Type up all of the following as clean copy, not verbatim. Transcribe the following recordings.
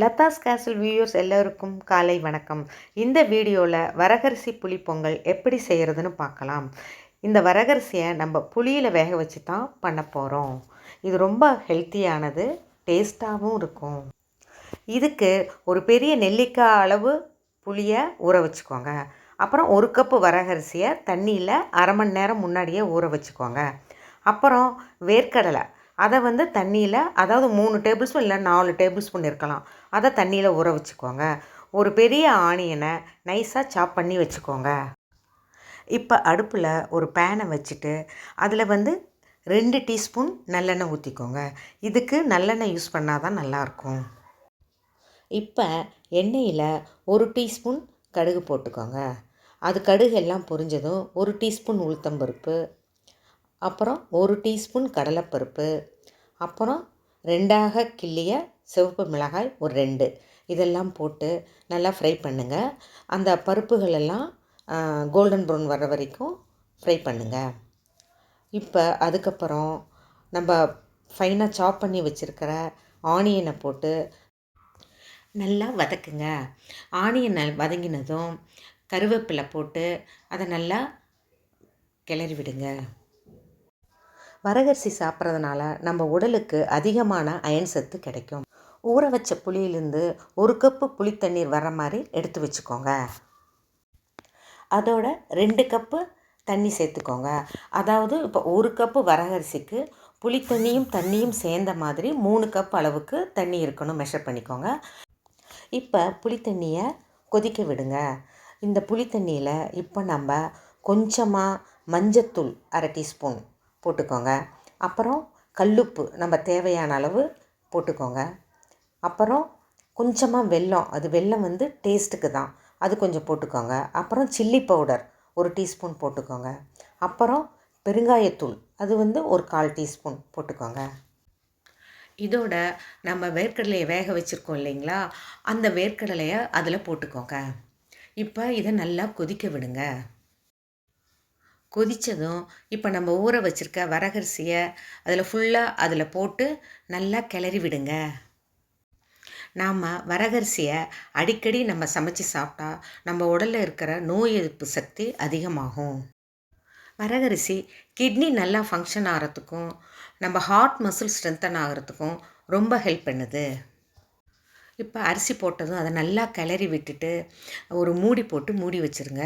Latha's கேசல் viewers எல்லோருக்கும் காலை வணக்கம். இந்த வீடியோவில் வரகரிசி புளிப்பொங்கல் எப்படி செய்கிறதுன்னு பார்க்கலாம். இந்த வரகரிசியை நம்ம புளியில் வேக வச்சு தான் பண்ண போகிறோம். இது ரொம்ப ஹெல்த்தியானது, டேஸ்ட்டாகவும் இருக்கும். இதுக்கு ஒரு பெரிய நெல்லிக்காய் அளவு புளியை ஊற வச்சுக்கோங்க. அப்புறம் 1 கப்பு வரகரிசியை தண்ணியில் அரை மணி நேரம் முன்னாடியே ஊற வச்சுக்கோங்க. அப்புறம் வேர்க்கடலை அதை தண்ணியில், அதாவது 3 டேபிள் ஸ்பூன் இல்லை 4 டேபிள் ஸ்பூன் இருக்கலாம், அதை தண்ணியில் ஊற வச்சுக்கோங்க. ஒரு பெரிய ஆனியனை நைஸாக சாப் பண்ணி வச்சுக்கோங்க. இப்போ அடுப்பில் ஒரு பேனை வச்சுட்டு அதில் 2 டீஸ்பூன் நல்லெண்ணெய் ஊற்றிக்கோங்க. இதுக்கு நல்லெண்ணெய் யூஸ் பண்ணால் தான் நல்லாயிருக்கும். இப்போ எண்ணெயில் 1 டீஸ்பூன் கடுகு போட்டுக்கோங்க. அது கடுகு எல்லாம் பொரிஞ்சதும் 1 டீஸ்பூன் உளுத்தம்பருப்பு, அப்புறம் 1 டீஸ்பூன் கடலைப்பருப்பு, அப்புறம் 2ஆக கிள்ளிய சிவப்பு மிளகாய் ஒரு 2, இதெல்லாம் போட்டு நல்லா ஃப்ரை பண்ணுங்கள். அந்த பருப்புகளெல்லாம் கோல்டன் ப்ரௌன் வர்ற வரைக்கும் ஃப்ரை பண்ணுங்கள். இப்போ அதுக்கப்புறம் நம்ம ஃபைனாக சாப் பண்ணி வச்சுருக்கிற ஆனியனை போட்டு நல்லா வதக்குங்க. ஆனியன் வதங்கினதும் கருவேப்பிலை போட்டு அதை நல்லா கிளறி விடுங்க. வரகரிசி சாப்பிட்றதுனால நம்ம உடலுக்கு அதிகமான அயன் சத்து கிடைக்கும். ஊற வச்ச புளியிலேருந்து 1 கப்பு புளி தண்ணீர் வர மாதிரி எடுத்து வச்சுக்கோங்க. அதோட 2 கப்பு தண்ணி சேர்த்துக்கோங்க. அதாவது இப்போ 1 கப்பு வரகரிசிக்கு புளி தண்ணியும் சேர்ந்த மாதிரி 3 கப் அளவுக்கு தண்ணி இருக்கணும், மெஷர் பண்ணிக்கோங்க. இப்போ புளி தண்ணியை கொதிக்க விடுங்க. இந்த புளி தண்ணியில் இப்போ நம்ம கொஞ்சமாக மஞ்சத்தூள் அரை டீஸ்பூன் போட்டுக்கோங்க. அப்புறம் கல்லுப்பு நம்ம தேவையான அளவு போட்டுக்கோங்க. அப்புறம் கொஞ்சமாக வெல்லம், அது வெல்லம் டேஸ்ட்டுக்கு தான், அது கொஞ்சம் போட்டுக்கோங்க. அப்புறம் சில்லி பவுடர் 1 டீஸ்பூன் போட்டுக்கோங்க. அப்புறம் பெருங்காயத்தூள் அது ஒரு 1/4 டீஸ்பூன் போட்டுக்கோங்க. இதோட நம்ம வேர்க்கடலையை வேக வச்சுருக்கோம் இல்லைங்களா, அந்த வேர்க்கடலையை அதில் போட்டுக்கோங்க. இப்போ இதை நல்லா கொதிக்க விடுங்க. கொதித்ததும் இப்போ நம்ம ஊற வச்சுருக்க வரகரிசியை அதில் போட்டு நல்லா கிளறி விடுங்க. நாம் வரகரிசியை அடிக்கடி நம்ம சமைச்சு சாப்பிட்டா நம்ம உடலில் இருக்கிற நோய் எதிர்ப்பு சக்தி அதிகமாகும். வரகரிசி கிட்னி நல்லா ஃபங்க்ஷன் ஆகிறதுக்கும் நம்ம ஹார்ட் மசில் ஸ்ட்ரென்தன் ஆகிறதுக்கும் ரொம்ப ஹெல்ப் பண்ணுது. இப்போ அரிசி போட்டதும் அதை நல்லா கிளறி விட்டுட்டு ஒரு மூடி போட்டு மூடி வச்சுருங்க.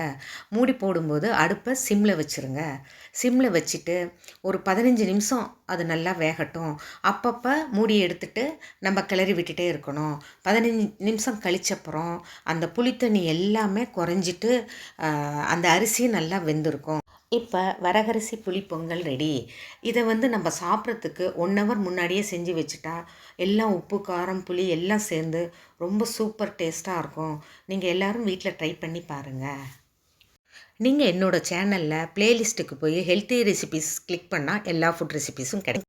மூடி போடும்போது அடுப்பை சிம்மில் வச்சுருங்க. சிம்மில் வச்சுட்டு ஒரு 15 நிமிஷம் அது நல்லா வேகட்டும். அப்பப்போ மூடி எடுத்துட்டு நம்ம கிளறி விட்டுட்டே இருக்கணும். 15 நிமிஷம் கழிச்சப்புறம் அந்த புளித்தண்ணி எல்லாமே குறைஞ்சிட்டு அந்த அரிசியும் நல்லா வெந்திருக்கும். இப்போ வரகரிசி புளிப்பொங்கல் ரெடி. இதை நம்ம சாப்பிட்றதுக்கு 1 ஹவர் முன்னாடியே செஞ்சு வச்சுட்டா எல்லாம் உப்பு, காரம், புளி எல்லாம் சேர்ந்து ரொம்ப சூப்பர் டேஸ்ட்டாக இருக்கும். நீங்கள் எல்லோரும் வீட்டில் ட்ரை பண்ணி பாருங்கள். நீங்கள் என்னோடய சேனலில் ப்ளேலிஸ்ட்டுக்கு போய் ஹெல்த்தி ரெசிபீஸ் கிளிக் பண்ணால் எல்லா ஃபுட் ரெசிபீஸும் கிடைக்கும்.